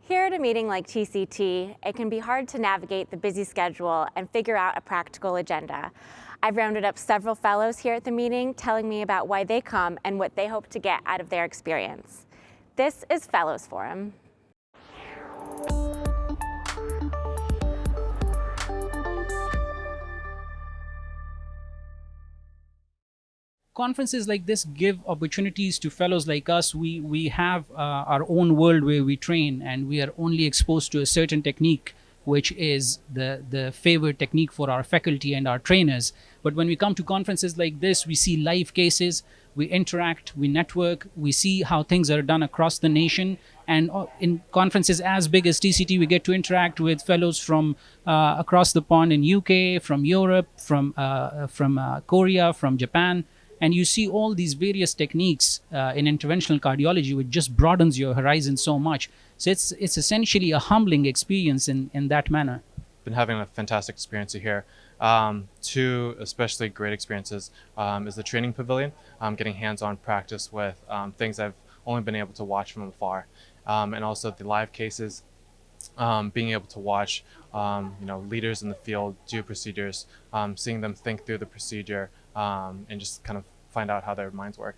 Here at a meeting like TCT, it can be hard to navigate the busy schedule and figure out a practical agenda. I've rounded up several fellows here at the meeting telling me about why they come and what they hope to get out of their experience. This is Fellows Forum. Conferences like this give opportunities to fellows like us. We have our own world where we train, and we are only exposed to a certain technique, which is the favored technique for our faculty and our trainers. But when we come to conferences like this, we see live cases, we interact, we network, we see how things are done across the nation. And in conferences as big as TCT, we get to interact with fellows from across the pond in UK, from Europe, from Korea, from Japan. And you see all these various techniques in interventional cardiology, which just broadens your horizon so much. So it's essentially a humbling experience in that manner. Been having a fantastic experience here. Two especially great experiences is the training pavilion, getting hands-on practice with things I've only been able to watch from afar, and also the live cases, being able to watch leaders in the field do procedures, seeing them think through the procedure, and just kind of find out how their minds work.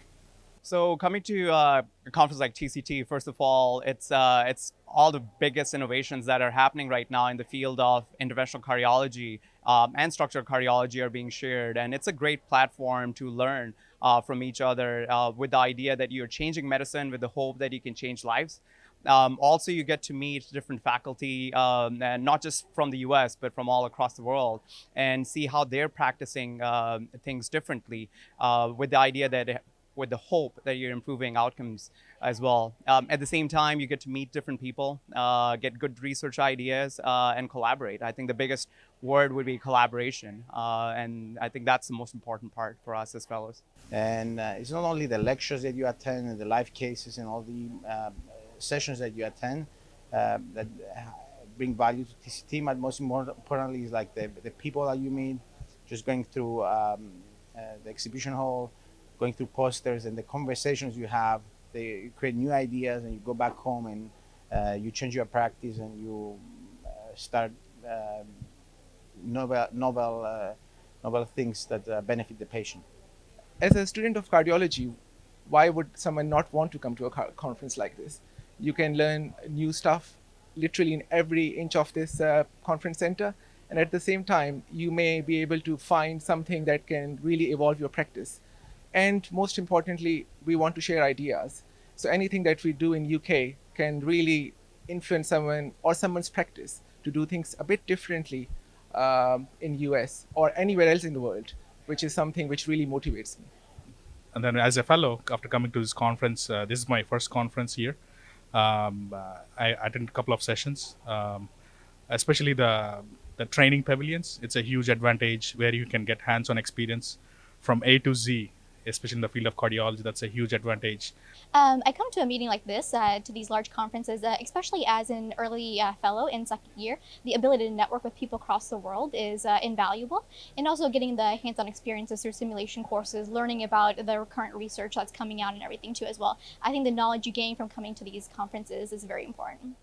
So coming to a conference like TCT, first of all, it's all the biggest innovations that are happening right now in the field of interventional cardiology and structural cardiology are being shared. And it's a great platform to learn from each other with the idea that you're changing medicine with the hope that you can change lives. Also, you get to meet different faculty, and not just from the US, but from all across the world, and see how they're practicing things differently with the idea that with the hope that you're improving outcomes as well. At the same time, you get to meet different people, get good research ideas, and collaborate. I think the biggest word would be collaboration. And I think that's the most important part for us as fellows. And it's not only the lectures that you attend and the live cases and all the sessions that you attend that bring value to TCT, but most importantly is like the people that you meet, just going through the exhibition hall, going through posters, and the conversations you have. They create new ideas, and you go back home and you change your practice, and you start novel things that benefit the patient. As a student of cardiology, why would someone not want to come to a conference like this? You can learn new stuff literally in every inch of this conference center, and at the same time, you may be able to find something that can really evolve your practice. And most importantly, we want to share ideas. So anything that we do in UK can really influence someone or someone's practice to do things a bit differently in US or anywhere else in the world, which is something which really motivates me. And then as a fellow, after coming to this conference, this is my first conference here. I attended a couple of sessions, especially the training pavilions. It's a huge advantage where you can get hands-on experience from A to Z, especially in the field of cardiology. That's a huge advantage. I come to a meeting like this, to these large conferences, especially as an early fellow in second year. The ability to network with people across the world is invaluable. And also getting the hands-on experiences through simulation courses, learning about the current research that's coming out and everything too as well. I think the knowledge you gain from coming to these conferences is very important.